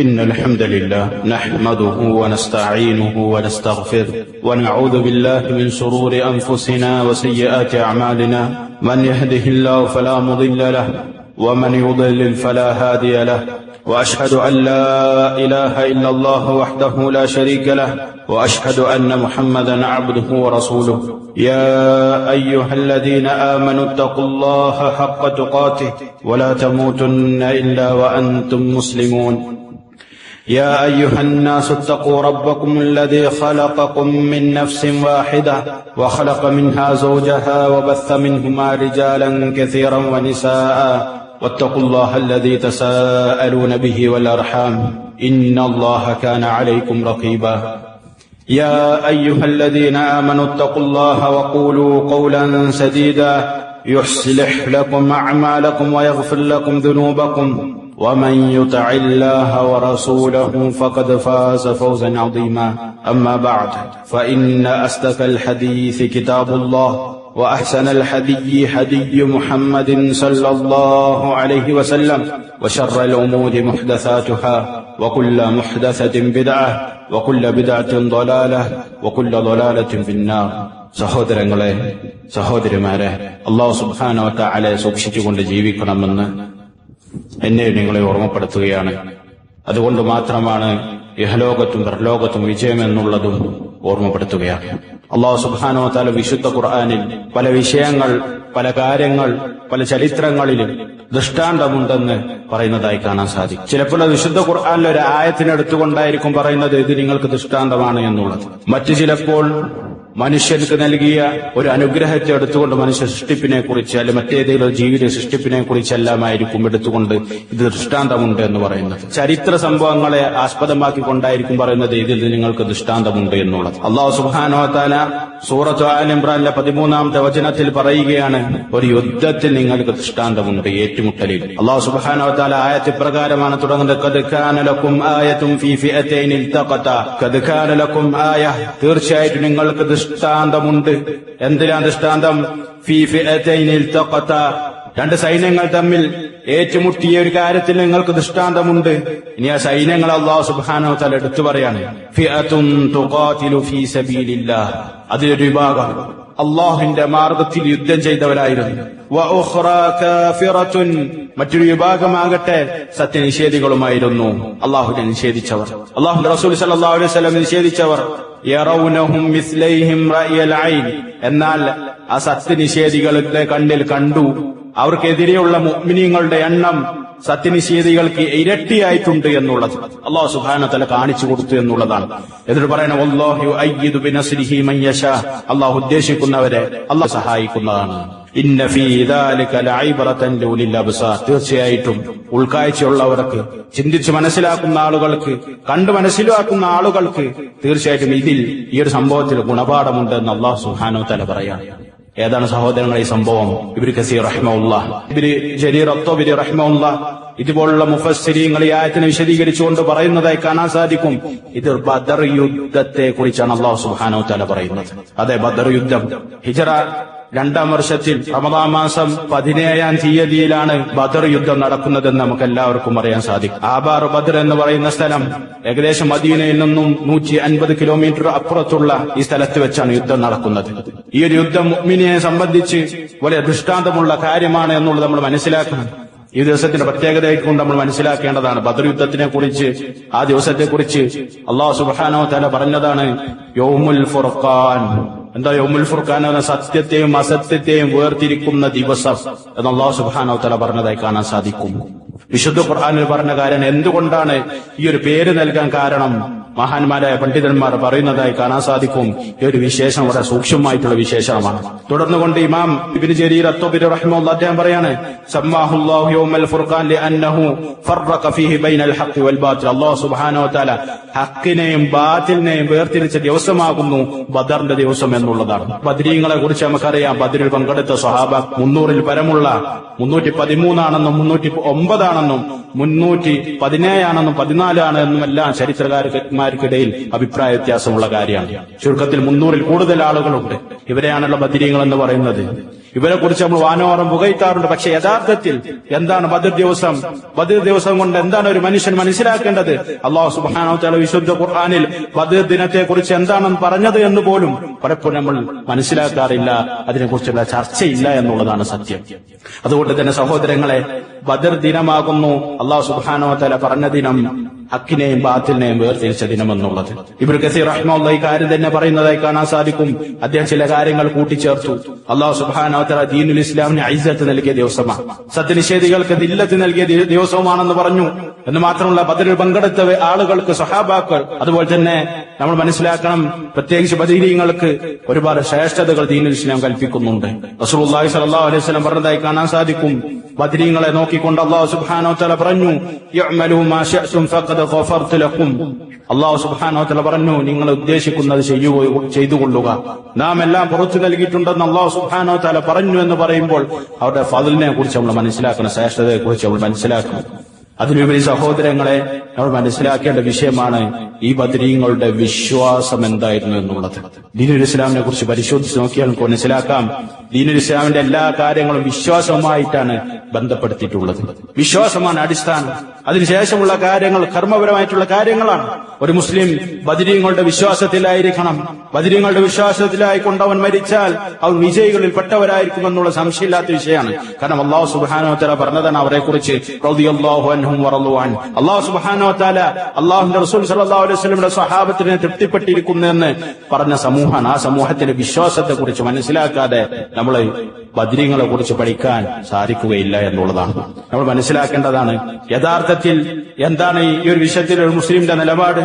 إن الحمد لله نحمده ونستعينه ونستغفره ونعوذ بالله من شرور أنفسنا وسيئات أعمالنا من يهده الله فلا مضل له ومن يضلل فلا هادي له وأشهد أن لا إله إلا الله وحده لا شريك له وأشهد أن محمدا عبده ورسوله يا أيها الذين آمنوا اتقوا الله حق تقاته ولا تموتن إلا وأنتم مسلمون يا أيها الناس اتقوا ربكم الذي خلقكم من نفس واحدة وخلق منها زوجها وبث منهما رجالا كثيرا ونساء واتقوا الله الذي تساءلون به والأرحام إن الله كان عليكم رقيبا يا أيها الذين آمنوا اتقوا الله وقولوا قولا سديدا يصلح لكم أعمالكم ويغفر لكم ذنوبكم ومن يطع الله ورسوله فقد فاز فوزا عظيما أما بعد فإن أصدق الحديث كتاب الله وأحسن الحدي حدي محمد صلى الله عليه وسلم وشر الأمور محدثاتها وكل محدثة بدعة وكل بدعة ضلالة وكل ضلالة في النار. സഹോദരങ്ങളെ, സഹോദരിമാരെ, അല്ലാഹു സുബ്ഹാനഹു വ തആലയെ സൂക്ഷിച്ചുകൊണ്ട് ജീവിക്കണമെന്ന് എന്നെ നിങ്ങളെ ഓർമ്മപ്പെടുത്തുകയാണ്. അതുകൊണ്ട് മാത്രമാണ് ഇഹലോകത്തും പരലോകത്തും വിജയമെന്നുള്ളതും ഓർമ്മപ്പെടുത്തുകയാണ്. അല്ലാഹു സുബ്ഹാനഹു വ തആല വിശുദ്ധ ഖുർആനിൽ പല വിഷയങ്ങൾ, പല കാര്യങ്ങൾ, പല ചരിത്രങ്ങളിലും ദൃഷ്ടാന്തമുണ്ടെന്ന് പറയുന്നതായി കാണാൻ സാധിക്കും. ചിലപ്പോൾ വിശുദ്ധ ഖുർആനിൽ ഒരു ആയത്തിനെടുത്തുകൊണ്ടായിരിക്കും പറയുന്നത് ഇത് നിങ്ങൾക്ക് ദൃഷ്ടാന്തമാണ് എന്നുള്ളത്. മറ്റു ചിലപ്പോൾ മനുഷ്യർക്ക് നൽകിയ ഒരു അനുഗ്രഹത്തെ എടുത്തുകൊണ്ട് മനുഷ്യ സൃഷ്ടിപ്പിനെ കുറിച്ച് അല്ലെ മറ്റേതെങ്കിലും ജീവിത സൃഷ്ടിപ്പിനെ കുറിച്ചെല്ലാമായിരിക്കും എടുത്തുകൊണ്ട് ഇത് ദൃഷ്ടാന്തമുണ്ട് എന്ന് പറയുന്നത്. ചരിത്ര സംഭവങ്ങളെ ആസ്പദമാക്കിക്കൊണ്ടായിരിക്കും പറയുന്നത് ഇതിൽ നിങ്ങൾക്ക് ദൃഷ്ടാന്തമുണ്ട് എന്നുള്ളത്. അല്ലാഹു സുബ്ഹാനഹു വ തആല സൂറത്ത് ആൽ ഇംറാനിലെ 13-ാമത്തെ വചനത്തിൽ പറയുകയാണ്, ഒരു യുദ്ധത്തിൽ നിങ്ങൾക്ക് ദൃഷ്ടാന്തമുണ്ട്, ഏറ്റുമുട്ടലിൽ. അല്ലാഹു സുബ്ഹാനഹു വ തആല ആയത്ത് പ്രകാരമാണ് തുടങ്ങുന്നത്, ഖദ് കാന ലക്കും ആയത്തുൻ ഫീ ഫിഅതൈനി ഇൽതഖതാ. ഖദ് കാന ലക്കും ആയ, തീർച്ചയായിട്ടും നിങ്ങൾക്ക് ദൃഷ്ടാന്തമുണ്ട്. എന്തിനാ ദൃഷ്ടാന്തം? ഫീ ഫിഅതൈനി ഇൽതഖതാ, രണ്ട് സൈന്യങ്ങൾ തമ്മിൽ ഏറ്റുമുട്ടിയ ഒരു കാര്യത്തിൽ നിങ്ങൾക്ക് ദൃഷ്ടാന്തമുണ്ട്. ഇനി ആ സൈന്യങ്ങൾ അല്ലാഹു സുബ്ഹാനഹു വ തആല എടുത്തു പറയാണ്, ഫിഅതുൻ തുഖാതിലു ഫീ സബീലില്ലാഹ്, അതിലൊരു വിഭാഗം അല്ലാഹുവിന്റെ മാർഗത്തിൽ യുദ്ധം ചെയ്തവരായിരുന്നു. വഉഖ്റാ കാഫിറത്തുൻ, മറ്റൊരു വിഭാഗമാകട്ടെ സത്യനിഷേധികളുമായിരുന്നു. അല്ലാഹുവിനെ നിഷേധിച്ചവർ, അല്ലാഹുവിന്റെ റസൂൽ സല്ലല്ലാഹു അലൈഹി വസല്ലം നിഷേധിച്ചവർ. യറൗനഹും മിസ്ലൈഹിം റഅയൽ ഐൻ, എന്നാൽ ആ സത്യനിഷേധികളുടെ കണ്ണിൽ കണ്ടു അവർക്കെതിരെയുള്ള മുഅ്മിനീങ്ങളുടെ എണ്ണം സത്യനിഷേധികൾക്ക് ഇരട്ടിയായിട്ടുണ്ട് എന്നുള്ളത് അല്ലാഹു സുബ്ഹാനഹു വ തആല കാണിച്ചു കൊടുത്തു എന്നുള്ളതാണ്. എന്നിട്ട് പറയണം, വല്ലാഹു യുഅയ്യിദു ബിനസ്രിഹി മൻ യശാ, അല്ലാഹു ഉദ്ദേശിക്കുന്നവരെ അല്ലാഹു സഹായിക്കുന്നതാണ്. ഇന്ന ഫീ ദാലിക ലഇബ്റതൻ ലിഉലിൽ അബ്സാർ, തീർച്ചയായിട്ടും ഉൾക്കാഴ്ചയുള്ളവർക്ക്, ചിന്തിച്ച് മനസ്സിലാക്കുന്ന ആളുകൾക്ക്, കണ്ടു മനസ്സിലാക്കുന്ന ആളുകൾക്ക് തീർച്ചയായിട്ടും ഇതിൽ ഈ ഒരു സംഭവത്തിൽ ഗുണപാഠമുണ്ട് എന്ന് അല്ലാഹു സുബ്ഹാനഹു വ തആല പറയാണ്. ഏതാണ് സഹോദരങ്ങളെ ഈ സംഭവം? ഇബ്നു കസീർ റഹിമഹുല്ലാഹ്, ഇബ്നു ജരീർ അത്വബരി റഹിമഹുല്ലാഹ് ഇതുപോലുള്ള മുഫസ്സിരീങ്ങൾ ഈ ആയത്തിനെ വിശദീകരിച്ചുകൊണ്ട് പറയുന്നതായി കാണാൻ സാധിക്കും. ഇത് ബദർ യുദ്ധത്തെ കുറിച്ചാണ് അല്ലാഹു സുബ്ഹാനഹു വ തആല പറയുന്നത്. അതെ, ബദർ യുദ്ധം ഹിജ്റ 2-ാം വർഷത്തിൽ റമദാൻ മാസം 17-ാം തീയതിയിലാണ് ബദർ യുദ്ധം നടക്കുന്നതെന്ന് നമുക്ക് എല്ലാവർക്കും അറിയാൻ സാധിക്കും. ആബാർ ബദർ എന്ന് പറയുന്ന സ്ഥലം ഏകദേശം മദീനയിൽ നിന്നും 150 കിലോമീറ്റർ അപ്പുറത്തുള്ള ഈ സ്ഥലത്ത് വെച്ചാണ് യുദ്ധം നടക്കുന്നത്. ഈ ഒരു യുദ്ധം മുഅ്മിനെ സംബന്ധിച്ച് വലിയ ദൃഷ്ടാന്തമുള്ള കാര്യമാണ് എന്നുള്ളത് നമ്മൾ മനസ്സിലാക്കണം. ഈ ദിവസത്തിന്റെ പ്രത്യേകതയായിക്കൊണ്ട് നമ്മൾ മനസ്സിലാക്കേണ്ടതാണ്. ബദർ യുദ്ധത്തിനെ കുറിച്ച്, ആ ദിവസത്തെ കുറിച്ച് അല്ലാഹു സുബ്ഹാനഹു വ തആല പറഞ്ഞതാണ് യൗമുൽ ഫുർഖാൻ. എന്താ യൗമുൽ ഫുർഖാൻ? സത്യത്തെയും അസത്യത്തെയും വേർതിരിക്കുന്ന ദിവസം എന്ന് അല്ലാഹു സുബ്ഹാനഹു വ തആല പറഞ്ഞതായി കാണാൻ സാധിക്കും. വിശുദ്ധ ഖുർആനിൽ പറഞ്ഞ കാര്യം എന്തുകൊണ്ടാണ് ഈ ഒരു പേര് നൽകാൻ കാരണം മഹാന്മാരായ പണ്ഡിതന്മാർ പറയുന്നതായി കാണാൻ സാധിക്കും. ഈ ഒരു വിശേഷം വളരെ സൂക്ഷ്മമായിട്ടുള്ള വിശേഷമാണ്. തുടർന്നുകൊണ്ട് ഇമാം ഇബ്നു ജരീർ അത്വബരി റഹിമഹുല്ലാഹ് അദ്ദേഹം പറയാണ്, സമ്മാഹുല്ലാഹു യൗമൽ ഫുർഖാൻ ലിഅന്നഹു ഫർറഖ ഫീഹി ബൈനൽ ഹഖ് വൽ ബാത്തിൽ. അല്ലാഹു സുബ്ഹാനഹു വ തആല ഹഖിനെയും ബാത്തിലിനെയും വേർതിരിച്ച ദിവസമാകുന്നു ബദറിന്റെ ദിവസം എന്നുള്ളതാണ്. ബദരീങ്ങളെ കുറിച്ച് നമുക്കറിയാം. ബദറിൽ പങ്കെടുത്ത സ്വഹാബ 300-ൽ പരമുള്ള, 313 ആണെന്നും 309 ആണെന്നും 317 ആണെന്നും 14 ആണെന്നും എല്ലാം ചരിത്രകാരന്മാർക്കിടയിൽ അഭിപ്രായ വ്യത്യാസമുള്ള കാര്യമാണ്. ചുരുക്കത്തിൽ 300-ൽ കൂടുതൽ ആളുകളുണ്ട്. ഇവരെയാണല്ലോ ബദരീങ്ങൾ എന്ന് പറയുന്നത്. ഇവരെ കുറിച്ച് നമ്മൾ വാനോളം പുകഴ്ത്താറുണ്ട്. പക്ഷെ യഥാർത്ഥത്തിൽ എന്താണ് ബദർ ദിവസം കൊണ്ട് എന്താണ് ഒരു മനുഷ്യൻ മനസ്സിലാക്കേണ്ടത്? അല്ലാഹു സുബ്ഹാനഹു വ തആല വിശുദ്ധ ഖുർആനിൽ ബദർ ദിനത്തെ കുറിച്ച് എന്താണെന്ന് പറഞ്ഞത് എന്ന് പോലും പലപ്പോഴും നമ്മൾ മനസ്സിലാക്കാറില്ല. അതിനെക്കുറിച്ചുള്ള ചർച്ചയില്ല എന്നുള്ളതാണ് സത്യം. അതുകൊണ്ട് തന്നെ സഹോദരങ്ങളെ, ബദർ ദിനമാകുന്നു അല്ലാഹു സുബ്ഹാനഹു വ തആല പറഞ്ഞ ദിനം, ഹക്കിനെയും ബാത്തിലിനെയും വേർതിരിച്ച ദിനമെന്നുള്ളത്. ഇബ്നു കസീർ റഹിമഹുല്ലാഹ് ഈ കാര്യം തന്നെ പറയുന്നതായി കാണാൻ സാധിക്കും. അദ്ദേഹം ചില കാര്യങ്ങൾ കൂട്ടിച്ചേർത്തു. അല്ലാഹു സുബ്ഹാനഹു വ തആല ദീനുൽ ഇസ്ലാമിന് ഇസ്സത്ത് നൽകിയ ദിവസമാണ്, സത്യനിഷേധികൾക്ക് ദില്ലത്ത് നൽകിയ ദിവസവുമാണെന്ന് പറഞ്ഞു. എന്ന് മാത്രമല്ല, ബദറിൽ പങ്കെടുത്ത ആളുകൾക്ക്, സഹാബാക്കൾ, അതുപോലെ തന്നെ നമ്മൾ മനസ്സിലാക്കണം, പ്രത്യേകിച്ച് ബദരീങ്ങൾക്ക് ഒരുപാട് ശ്രേഷ്ഠതകൾ ദീനുൽ ഇസ്ലാം കൽപ്പിക്കുന്നുണ്ട്. റസൂലുള്ളാഹി സ്വല്ലല്ലാഹു അലൈഹി വസല്ലം പറഞ്ഞതായി കാണാൻ സാധിക്കും. ബദരീങ്ങളെ നോക്കിക്കൊണ്ട് അല്ലാഹു സുബ്ഹാനഹു വ തആല പറഞ്ഞു, യഅ്മലൂ മാ ശഅ്തും ഫഖദ് ഗഫർതു ലക്കും. അല്ലാഹു സുബ്ഹാനഹു വ തആല പറഞ്ഞു, നിങ്ങൾ ഉദ്ദേശിക്കുന്നത് ചെയ്തുകൊള്ളുക, നാം എല്ലാം പുറത്തു നൽകിയിട്ടുണ്ടെന്ന് അല്ലാഹു സുബ്ഹാനഹു വ തആല പറഞ്ഞു എന്ന് പറയുമ്പോൾ അവരുടെ ഫദ്ലിനെ കുറിച്ച് നമ്മൾ മനസ്സിലാക്കണം, ശ്രേഷ്ഠതയെ കുറിച്ച് നമ്മൾ മനസ്സിലാക്കണം. അതിലുപരി സഹോദരങ്ങളെ, നമ്മൾ മനസ്സിലാക്കേണ്ട വിഷയമാണ് ഈ ബദരീങ്ങളുടെ വിശ്വാസം എന്തായിരുന്നു എന്നുള്ളത്. ദീനുൽ ഇസ്ലാമിനെ കുറിച്ച് പരിശോധിച്ച് നോക്കിയാൽ നമുക്ക് മനസ്സിലാക്കാം, ദീനുൽ ഇസ്ലാമിന്റെ എല്ലാ കാര്യങ്ങളും വിശ്വാസവുമായിട്ടാണ് ബന്ധപ്പെടുത്തിയിട്ടുള്ളത്. വിശ്വാസമാണ് അടിസ്ഥാനം. അതിനുശേഷമുള്ള കാര്യങ്ങൾ കർമ്മപരമായിട്ടുള്ള കാര്യങ്ങളാണ്. ഒരു മുസ്ലിം ബദരീങ്ങളുടെ വിശ്വാസത്തിലായിരിക്കണം. ബദരീങ്ങളുടെ വിശ്വാസത്തിലായിക്കൊണ്ട് അവൻ മരിച്ചാൽ അവൻ വിജയികളിൽ പെട്ടവരായിരിക്കുമെന്നുള്ള സംശയമില്ലാത്ത വിഷയമാണ്. കാരണം അല്ലാഹു സുബ്ഹാനഹു വ തആല പറഞ്ഞതാണ് അവരെ കുറിച്ച്, റളിയല്ലാഹു അൻഹും വറളു അൻ. അല്ലാഹു സുബ്ഹാനഹു വ തആല അല്ലാഹുവിന്റെ റസൂൽ സല്ലല്ലാഹു അലൈഹി വസല്ലമയുടെ സ്വഹാബത്തിനെ തൃപ്തിപ്പെട്ടിരിക്കുന്നെന്ന് പറഞ്ഞ സമൂഹമാണ്. ആ സമൂഹത്തിന്റെ വിശ്വാസത്തെ കുറിച്ച് മനസ്സിലാക്കാതെ നമ്മൾ ബദരീങ്ങളെ കുറിച്ച് പഠിക്കാൻ സാധിക്കുകയില്ല എന്നുള്ളതാണ്. നമ്മൾ മനസ്സിലാക്കേണ്ടതാണ് യഥാർത്ഥത്തിൽ എന്താണ് ഈ ഒരു വിഷയത്തിൽ ഒരു മുസ്ലിമിന്റെ നിലപാട്,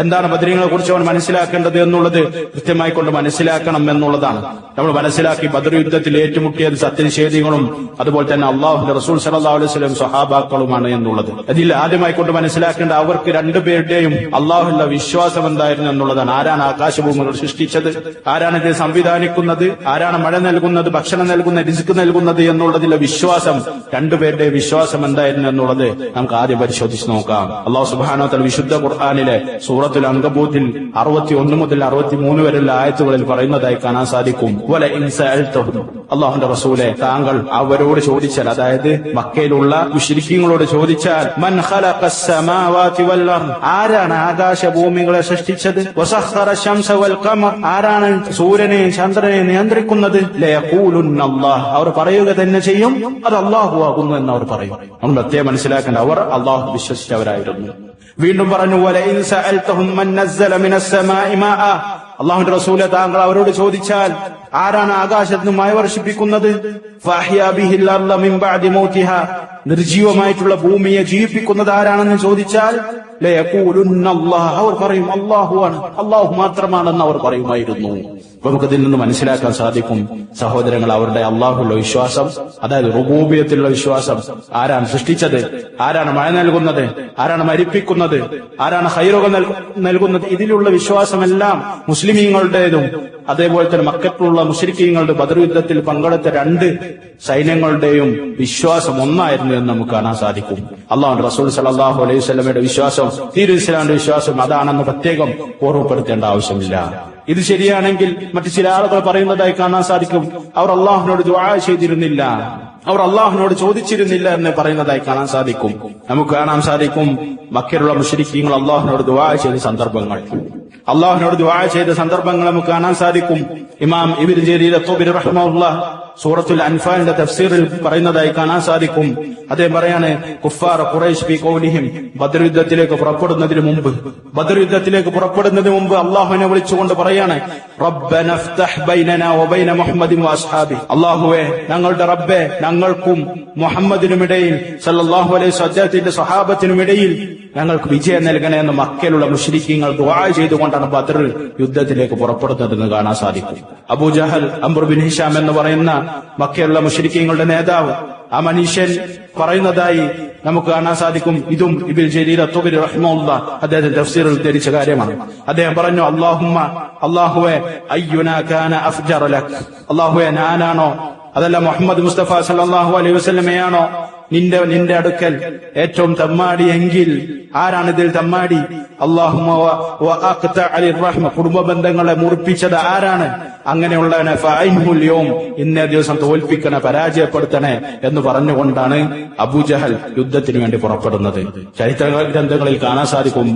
എന്താണ് ബദരീങ്ങളെ കുറിച്ച് അവൻ മനസ്സിലാക്കേണ്ടത് എന്നുള്ളത് കൃത്യമായി കൊണ്ട് മനസ്സിലാക്കണം എന്നുള്ളതാണ്. നമ്മൾ മനസ്സിലാക്കി ബദർ യുദ്ധത്തിൽ ഏറ്റുമുട്ടിയത് സത്യനിഷേധികളും അതുപോലെ തന്നെ അല്ലാഹുവിന്റെ റസൂൽ സല്ലല്ലാഹു അലൈഹി വസല്ലം സ്വഹാബാക്കളുമാണ് എന്നുള്ളത്. അതിൽ ആദ്യമായി കൊണ്ട് മനസ്സിലാക്കേണ്ട അവർക്ക് രണ്ടുപേരുടെയും അല്ലാഹുവിന്റെ വിശ്വാസം എന്തായിരുന്നു എന്നുള്ളതാണ്. ആരാണ് ആകാശഭൂമികൾ സൃഷ്ടിച്ചത്, ആരാണ് ഇത് സംവിധാനിക്കുന്നത്, ആരാണ് മഴ നൽകുന്നത്, ഭക്ഷണം നൽകുന്നത്, റിസ്ക് നൽകുന്നത് എന്നുള്ളതിലെ വിശ്വാസം, രണ്ടുപേരുടെ വിശ്വാസം എന്തായിരുന്നു എന്നുള്ളത് നമുക്ക് ആദ്യം പരിശോധിച്ച് നോക്കാം. അല്ലാഹു സുബ്ഹാനഹു വ തആല വിശുദ്ധ ഖുർആനിലെ സൂറത്തുൽ അൻകബൂത്തിൽ 61 മുതൽ 63 വരെയുള്ള ആയത്തുകളിൽ പറയുന്നതായി കാണാൻ സാധിക്കും. വല ഇൻ സഅൽതഹും, അല്ലാഹുവിന്റെ റസൂലെ താങ്കൾ അവരോട് ചോദിച്ചാൽ, അതായത് മക്കയിലുള്ള മുശ്രിക്കീങ്ങളോട് ചോദിച്ചാൽ, മൻ ഖലഖസ് സമാവാതി വൽ അർദ്, ആരാണ് ആകാശഭൂമികളെ സൃഷ്ടിച്ചത്, വസഖറ ശംസ വൽ ഖമർ, ആരാണ് സൂര്യനെയും ചന്ദ്രനെയും നിയന്ത്രിക്കുന്നത്, ലയഖൂലുന്ന അല്ലാഹ്, അവർ പറയുക തന്നെ ചെയ്യും അത് അല്ലാഹു ആകുന്നു എന്ന് അവർ പറയും. നമ്മൾ പ്രത്യേകം മനസ്സിലാക്കേണ്ട, അവർ അല്ലാഹു വിശ്വസിച്ചവരായിരുന്നു. വീണ്ടും പറഞ്ഞു, വലഇൻ സഅൽതഹും മൻ നസ്സല മിനസ് സമാഇ മാഅ, അല്ലാഹുവിന്റെ റസൂലെ താങ്കൾ അവരോട് ചോദിച്ചാൽ ആരാണ് ആകാശത്ത് നിന്ന് മഴ വർഷിപ്പിക്കുന്നത്, ഫഅഹ്യാ ബിഹിൽ അർള മിൻ ബഅദി മൗതിഹാ, നിർജീവമായിട്ടുള്ള ഭൂമിയെ ജീവിപ്പിക്കുന്നത് ആരാണെന്ന് ചോദിച്ചാൽ ലയഖൂലുന്ന അല്ലാഹ്, അവർ പറയും അല്ലാഹു ആണ്, അല്ലാഹു മാത്രമാണെന്ന് അവർ പറയുമായിരുന്നു. നമുക്കതിൽ നിന്ന് മനസ്സിലാക്കാൻ സാധിക്കും സഹോദരങ്ങൾ, അവരുടെ അല്ലാഹുവിലുള്ള വിശ്വാസം, അതായത് റുബൂബിയത്തിലുള്ള വിശ്വാസം, ആരാണ് സൃഷ്ടിച്ചത്, ആരാണ് മഴ നൽകുന്നത്, ആരാണ് മരിപ്പിക്കുന്നത്, ആരാണ് ഖൈറുകൾ നൽകുന്നത്, ഇതിലുള്ള വിശ്വാസമെല്ലാം മുസ്ലിമീങ്ങളുടേതും അതേപോലെ തന്നെ മക്കത്തുള്ള മുശ്രിക്കീങ്ങളുടെ ബദർ യുദ്ധത്തിൽ പങ്കെടുത്ത രണ്ട് സൈന്യങ്ങളുടെയും വിശ്വാസം ഒന്നായിരുന്നു എന്ന് നമുക്ക് കാണാൻ സാധിക്കും. അല്ലാഹുവിന്റെ റസൂൽ സല്ലല്ലാഹു അലൈഹി വസല്ലമയുടെ വിശ്വാസം, ദീനുൽ ഇസ്ലാമിന്റെ വിശ്വാസം അതാണെന്ന് പ്രത്യേകം ഓർമ്മപ്പെടുത്തേണ്ട ആവശ്യമില്ല. ഇത് ശരിയാണെങ്കിൽ മറ്റു ചില ആളുകൾ പറയുന്നതായി കാണാൻ സാധിക്കും, അവർ അള്ളാഹുവിനോട് ദുആ ചെയ്തിരുന്നില്ല, അവർ അള്ളാഹുവിനോട് ചോദിച്ചിരുന്നില്ല എന്ന് പറയുന്നതായി കാണാൻ സാധിക്കും. നമുക്ക് കാണാൻ സാധിക്കും മക്കയിലുള്ള മുശ്രിക്കീങ്ങൾ അള്ളാഹുവിനോട് ദുആ ചെയ്ത സന്ദർഭങ്ങൾ, അള്ളാഹുവിനോട് ദുആ ചെയ്ത സന്ദർഭങ്ങൾ നമുക്ക് കാണാൻ സാധിക്കും. ഇമാം ഇബ്നു ജരീർ അത്തൊബരി റഹ്മഹുല്ലാഹ് സൂറത്തുൽ അൻഫാലിന്റെ തഫ്സീറിൽ പറയുന്നതായി കാണാൻ സാധിക്കും. അദ്ദേഹം പറയാണ്, കുഫാർ ഖുറൈശ് ഫീ ഖൗലിഹിം, ബദർ യുദ്ധത്തിലേക്ക് പുറപ്പെടുന്നതിന് മുമ്പ് അള്ളാഹുവിനെ വിളിച്ചുകൊണ്ട് പറയാണ്, റബ്ബന ഫ്തഹ് ബൈനനാ വബൈന മുഹമ്മദിൻ വഅസ്ഹാബി, അള്ളാഹുവേ ഞങ്ങളുടെ റബ്ബേ ഞങ്ങൾക്കും മുഹമ്മദിനുമിടയിൽ സല്ലല്ലാഹു അലൈഹി വസല്ലത്തിന്റെ സ്വഹാബത്തിനുമിടയിൽ ഞങ്ങൾക്ക് വിജയം നൽകണേ എന്ന് മക്കയിലുള്ള മുശ്രിക്കീങ്ങൾ ദുആ ചെയ്തുകൊണ്ടാണ് ബദർ യുദ്ധത്തിലേക്ക് പുറപ്പെടുന്നതെന്ന് കാണാൻ സാധിക്കും. അബൂജഹൽ അംർ ബിൻ ഹിഷാം എന്ന് പറയുന്ന മക്കയിലുള്ള മുശ്രിക്കീങ്ങളുടെ നേതാവ്, ആ മനുഷ്യൻ പറയുന്നതായി നമുക്ക് കാണാൻ സാധിക്കും. ഇതും ഇബ്നു ജരീർ അത്തൊബരി റഹ്മഹുല്ലാഹ് അദ്ദേഹത്തിന്റെ തഫ്സീറിൽ ഉദ്ധരിച്ച കാര്യമാണ്. അദ്ദേഹം പറഞ്ഞു, അല്ലാഹുവേ അയ്യുനാ കാന അഫ്ജറ ലക്, അല്ലാഹുവേ ഞാനാണോ അതല്ല മുഹമ്മദ് മുസ്തഫ സല്ലല്ലാഹു അലൈഹി വസല്ലമയാണോ നിന്റെ അടുക്കൽ ഏറ്റവും തമ്മാടി എങ്കിൽ ആരാണ് ഇതിൽ തമ്മാടി? അല്ലാഹുമ്മ കുടുംബ ബന്ധങ്ങളെ മുറിപ്പിച്ചത് ആരാണ്? അങ്ങനെയുള്ളവനെ ഫഅൻഹുൽ യൗം, ഇന്നേ ദിവസം തോൽപ്പിക്കണേ, പരാജയപ്പെടുത്തണേ എന്ന് പറഞ്ഞുകൊണ്ടാണ് അബൂജഹൽ യുദ്ധത്തിന് വേണ്ടി പുറപ്പെടുന്നത്. ചരിത്ര ഗ്രന്ഥങ്ങളിൽ കാണാൻ സാധിക്കും,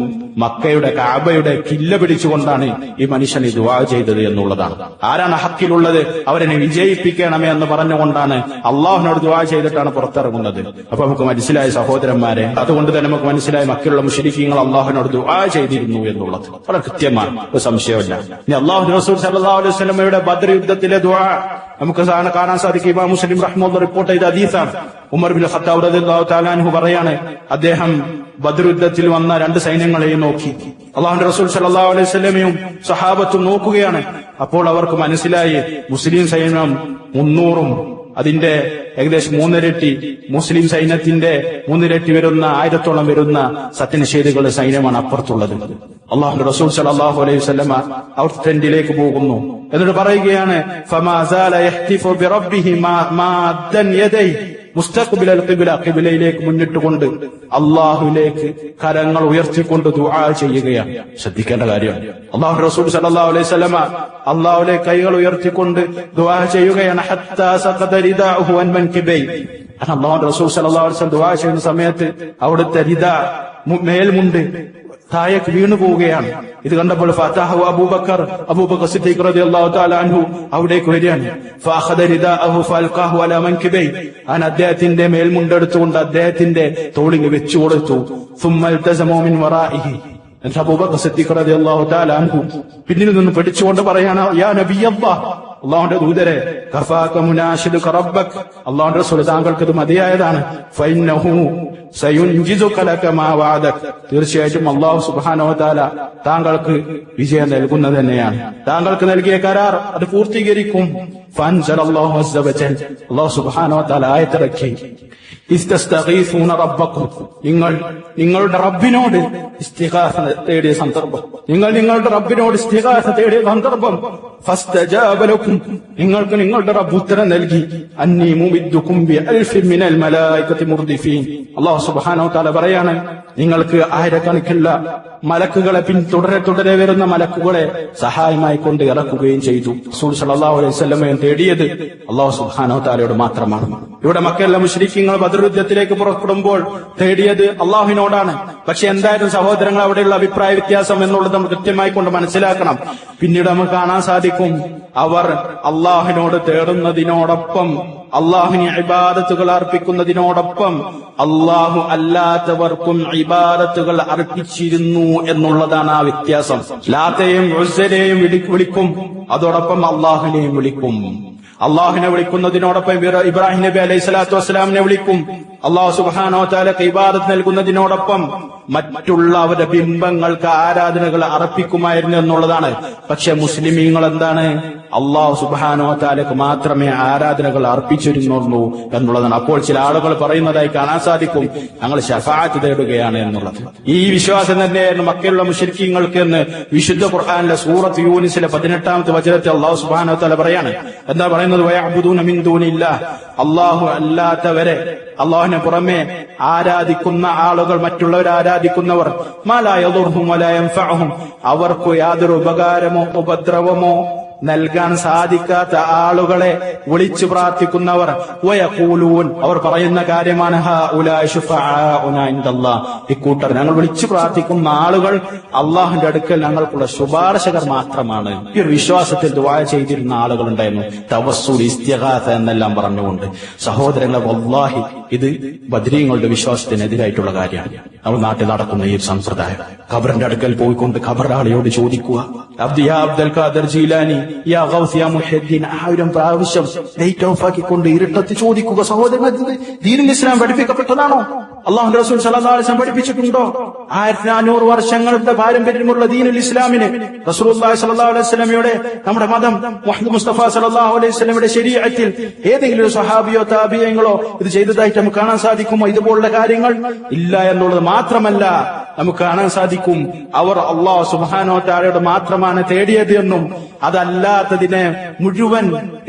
മക്കയുടെ കഅബയുടെ കില്ല പിടിച്ചുകൊണ്ടാണ് ഈ മനുഷ്യൻ ഈ ദുആ ചെയ്തത് എന്നുള്ളതാണ്. ആരാണ് ഹക്കിലുള്ളത് അവരെ വിജയിപ്പിക്കണമേ എന്ന് പറഞ്ഞുകൊണ്ടാണ് അള്ളാഹുവിനോട് ദുആ ചെയ്തിട്ടാണ് പുറത്തിറങ്ങുന്നത്. അപ്പൊ നമുക്ക് മനസ്സിലായ സഹോദരന്മാരെ, അതുകൊണ്ട് തന്നെ നമുക്ക് മനസ്സിലായ മക്കയുള്ള മുശ്രിക്കീങ്ങൾ അള്ളാഹുവിനോട് ദുആ ചെയ്തിരുന്നു എന്നുള്ളത് വളരെ കൃത്യമാണ്, ഒരു സംശയമില്ല. ഇനി അള്ളാഹു റസൂൽ സല്ലല്ലാഹു അലൈഹി വസല്ലമയുടെ ബദർ യുദ്ധത്തിലെ ദുആ നമുക്ക് കാണാൻ സാധിക്കും. ഇമാം മുസ്ലിം റഹ്മത്തുള്ളാഹി റിപ്പോർട്ട് ചെയ്ത ഹദീസാണ്. ഉമർ ബിൻ ഖത്താബ് റളിയല്ലാഹു തആല അൻഹു പറയാണ്, അദ്ദേഹം ബദർ യുദ്ധത്തിൽ വന്ന രണ്ട് സൈന്യങ്ങളെയും നോക്കി. അള്ളാഹുവിന്റെ റസൂൽ സല്ലല്ലാഹു അലൈഹി വസല്ലമയും സഹാബത്തും നോക്കുകയാണ്. അപ്പോൾ അവർക്ക് മനസ്സിലായി, മുസ്ലിം സൈന്യം 300-ഉം അതിന്റെ ഏകദേശം 3 മുസ്ലിം സൈന്യത്തിന്റെ 3 വരുന്ന 1000-ഓളം വരുന്ന സത്യനിഷേധികളുടെ സൈന്യമാണ് അപ്പുറത്തുള്ളത്. അള്ളാഹുന്റെ റസൂൽ സല്ലല്ലാഹു അലൈഹി വസല്ലമ അവർ ടെന്റിലേക്ക് പോകുന്നു. എന്നിട്ട് പറയുകയാണ്, ഫമാ സാല യഹ്തിഫു ബിറബ്ബിഹി മാദ്ദൻ യദൈ മുസ്തഖ്ബിലൽ ഖിബ്ല, ഖിബ്ലയിലേക്ക് മുന്നിട്ടുകൊണ്ട് അള്ളാഹുവിലേക്ക് കരങ്ങൾ ഉയർത്തിക്കൊണ്ട് ദുആ ചെയ്യുകയാണ്. ശ്രദ്ധിക്കേണ്ട കാര്യമാണ്. അള്ളാഹു റസൂൽ സല്ലല്ലാഹു അലൈഹി വസല്ലമ അള്ളാഹുവിലേക്ക് കൈകൾ ഉയർത്തിക്കൊണ്ട് ദുആ ചെയ്യുകയാണ്. ഹത്താ സഖത റിദാഉഹു അൻ മൻകിബൈ. അള്ളാഹു റസൂൽ സല്ലല്ലാഹു അലൈഹി വസല്ലം ദുആ ചെയ്യുന്ന സമയത്ത് അവിടുത്തെ റിദാ, മേൽമുണ്ട് താഴേക്ക് വീണു പോവുകയാണ്. ഇത് കണ്ടപ്പോൾ ഫതഹു അബൂബക്കർ സിദ്ദീഖ് റളിയല്ലാഹു തആല അൻഹു അവിടേക്ക് വരികയാണ്. ഫഅഖദ റിദാഅഹു ഫഅൽഖാഹു അലാ മൻകിബൈ. അദ്ദേഹത്തിന്റെ മേൽമുണ്ടെടുത്തുകൊണ്ട് അദ്ദേഹത്തിന്റെ തോളിൽ വെച്ചു കൊടുത്തു. സുമ്മ ഇൽതസമു മിൻ വറാഇഹി. എന്നിട്ട് അബൂബക്കർ സിദ്ദീഖ് റളിയല്ലാഹു തആല അൻഹു പിന്നിൽ നിന്ന് പിടിച്ചുകൊണ്ട് പറയാണ്, യാ നബിയല്ലാഹ്, അള്ളാഹുന്റെ ദൂതരെ, കഫാക മുനാശിദുക റബ്ബക്, അള്ളാഹുന്റെ റസൂൽ താങ്കൾക്ക് ഇത് മതിയായതാണ്. ഫഇന്നഹു സയുൻജിസുക ലക മാ വഅദക്, തീർച്ചയായിട്ടും അള്ളാഹു സുബ്ഹാനഹു വ തആല താങ്കൾക്ക് വിജയം നൽകുന്നത് തന്നെയാണ്. താങ്കൾക്ക് നൽകിയ കരാർ അത് പൂർത്തീകരിക്കും. ഫഅൻസലല്ലാഹു അസ്സ വജൽ, അള്ളാഹു സുബ്ഹാനഹു വ തആല ആയത്തിറക്കി, ഇസ്തസ്തഗീസുന റബ്ബക്കും, നിങ്ങളുടെ റബ്ബിനോട് ഇസ്തിഗാസ തേടിയ സന്ദർഭം, നിങ്ങളുടെ റബ്ബിനോട് ഇസ്തിഗാസ തേടിയ സന്ദർഭം. ഫസ്തജാബ ലക്കും, നിങ്ങൾക്ക് നിങ്ങളുടെ റബ്ബ് ഉത്തരം നൽകി. അന്നീ മുമിദ്ദുകും ബിഅൽഫിൻ മിനൽ മലായികതി മുർദിഫീൻ. അല്ലാഹു സുബ്ഹാനഹു വ തആല പറയാണ്, നിങ്ങൾക്ക് ആയിരക്കണക്കിനുള്ള മലക്കുകളെ തുടരെ വരുന്ന മലക്കുകളെ സഹായമായി കൊണ്ട് ഇറക്കുകയും ചെയ്തു. റസൂൽ സല്ലല്ലാഹു അലൈഹി വസല്ലമയെ തേടിയത് അല്ലാഹു സുബ്ഹാനഹു വ തആലയോട് മാത്രമാണ്. ഇവിടെ മക്കയിലെ മുശ്രിക്കീങ്ങൾ ബദർ യുദ്ധത്തിലേക്ക് പുറപ്പെടുമ്പോൾ തേടിയത് അള്ളാഹുവിനോടാണ്. പക്ഷെ എന്തായാലും സഹോദരങ്ങൾ, അവിടെയുള്ള അഭിപ്രായ വ്യത്യാസം എന്നുള്ളത് നമ്മൾ കൃത്യമായി കൊണ്ട് മനസ്സിലാക്കണം. പിന്നീട് നമുക്ക് കാണാൻ സാധിക്കും, അവർ അള്ളാഹുവിനോട് തേടുന്നതിനോടൊപ്പം, അള്ളാഹുവിന് ഇബാദത്തുകൾ അർപ്പിക്കുന്നതിനോടൊപ്പം അള്ളാഹു അല്ലാത്തവർക്കും ഇബാദത്തുകൾ അർപ്പിച്ചിരുന്നു എന്നുള്ളതാണ് ആ വ്യത്യാസം. ലാത്തയെയും ഉസ്സയെയും വിളിക്കും, അതോടൊപ്പം അള്ളാഹുവിനെയും വിളിക്കും. അള്ളാഹുവിനെ വിളിക്കുന്നതിനോടൊപ്പം ഇബ്രാഹിം നബി അലൈഹി സ്വലാത്തു വസ്സലാമിനെ വിളിക്കും. അള്ളാഹു സുബ്ഹാനഹു വ തആലക്ക് ഇബാദത്ത് നൽകുന്നതിനോടൊപ്പം മറ്റുള്ള അവരുടെ ബിംബങ്ങൾക്ക് ആരാധനകൾ അർപ്പിക്കുമായിരുന്നു എന്നുള്ളതാണ്. പക്ഷെ മുസ്ലിമീങ്ങൾ എന്താണ്? അള്ളാഹു സുബ്ഹാനഹു വ തആലക്ക് മാത്രമേ ആരാധനകൾ അർപ്പിച്ചിരുന്നുള്ളൂ എന്നുള്ളതാണ്. അപ്പോൾ ചില ആളുകൾ പറയുന്നതായി കാണാൻ സാധിക്കും, ഞങ്ങൾ ശഫാഅത്ത് തേടുകയാണ് എന്നുള്ളത്. ഈ വിശ്വാസം തന്നെയായിരുന്നു മക്കയിലുള്ള മുശ്രിക്കീങ്ങൾക്ക് എന്ന് വിശുദ്ധ ഖുർആനിലെ സൂറത്ത് യൂനിസിലെ 18-ാമത്തെ വചനത്തിൽ അള്ളാഹു സുബ്ഹാനഹു വ തആല പറയാണ്. എന്താ പറയുന്നത്? വയഅബ്ദൂന മിൻ ദൂനില്ലാഹ്, അള്ളാഹു അല്ലാത്തവരെ, അള്ളാഹുവിനെ പുറമെ ആരാധിക്കുന്ന ആളുകൾ, മറ്റുള്ളവരെ ആരാധിക്കുന്നവർ, മാ ലാ യദുർഹും വലാ യൻഫഉഹും, അവർക്ക് യാതൊരു ഉപകാരമോ ഉപദ്രവമോ നൽകാൻ സാധിക്കാത്ത ആളുകളെ വിളിച്ചു പ്രാർത്ഥിക്കുന്നവർ. വയഖൂലൂൻ, അവർ പറയുന്ന കാര്യമാണ്, ഹഉലാഇ ശുഫആഉനാ ഇൻദല്ലാഹ്, ഇക്കൂട്ടർ, ഞങ്ങൾ വിളിച്ചു പ്രാർത്ഥിക്കുന്ന ആളുകൾ അള്ളാഹുവിന്റെ അടുക്കൽ ഞങ്ങൾക്കുള്ള ശുപാർശകർ മാത്രമാണ്. ഈ ഒരു വിശ്വാസത്തിൽ ദുആ ചെയ്തിരുന്ന ആളുകൾ ഉണ്ടായിരുന്നു, തവസ്സുൽ, ഇസ്തിഗാസ എന്നെല്ലാം പറഞ്ഞുകൊണ്ട്. സഹോദരങ്ങളെ, വല്ലാഹി ഇത് ബദ്രീങ്ങളുടെ വിശ്വാസത്തിനെതിരായിട്ടുള്ള കാര്യമാണ്. നമ്മുടെ നാട്ടിൽ നടക്കുന്ന ഈ സമ്പ്രദായം. ഖബറിന്റെ അടുക്കൽ പോയിക്കൊണ്ട് ഖബറാളിയോട് ചോദിക്കുക, അബ്ദുൽ ഖാദർ ജീലാനി, യാ ഗൗസ് യാ മുഹ്യിദ്ദീൻ, 1000 പ്രാവശ്യം ലൈറ്റ് ഓഫ് ആക്കിക്കൊണ്ട് ഇരുട്ടത്ത് ചോദിക്കുക. സഹോദരങ്ങൾ, ദീനുൽ ഇസ്ലാം പഠിപ്പിക്കപ്പെട്ടതാണോ? അല്ലാഹുവിന്റെ റസൂൽ സല്ലല്ലാഹു അലൈഹി വസല്ലം പഠിപ്പിച്ചിട്ടുണ്ടോ? 1400 വർഷങ്ങളുടെ പാരമ്പര്യമുള്ള ദീനുൽ ഇസ്ലാമിന് റസൂലുള്ളാഹി സ്വല്ലല്ലാഹു അലൈഹി വസല്ലമയുടെ, നമ്മുടെ മതം മുഹമ്മദ് മുസ്തഫ സല്ലല്ലാഹു അലൈഹി വസല്ലമയുടെ ശരീഅത്തിൽ ഏതെങ്കിലും ഒരു സ്വഹാബിയോ താബിഈങ്ങളോ ഇത് ചെയ്തതായിട്ട് നമുക്ക് കാണാൻ സാധിക്കുമോ ഇതുപോലുള്ള കാര്യങ്ങൾ? ഇല്ല എന്നുള്ളത് മാത്രമല്ല, നമുക്ക് കാണാൻ സാധിക്കും അവർ അല്ലാഹു സുബ്ഹാനഹു വ തആലയോട് മാത്രമാണ് തേടിയത് എന്നും അതല്ലാത്തതിനെ മുഴുവൻ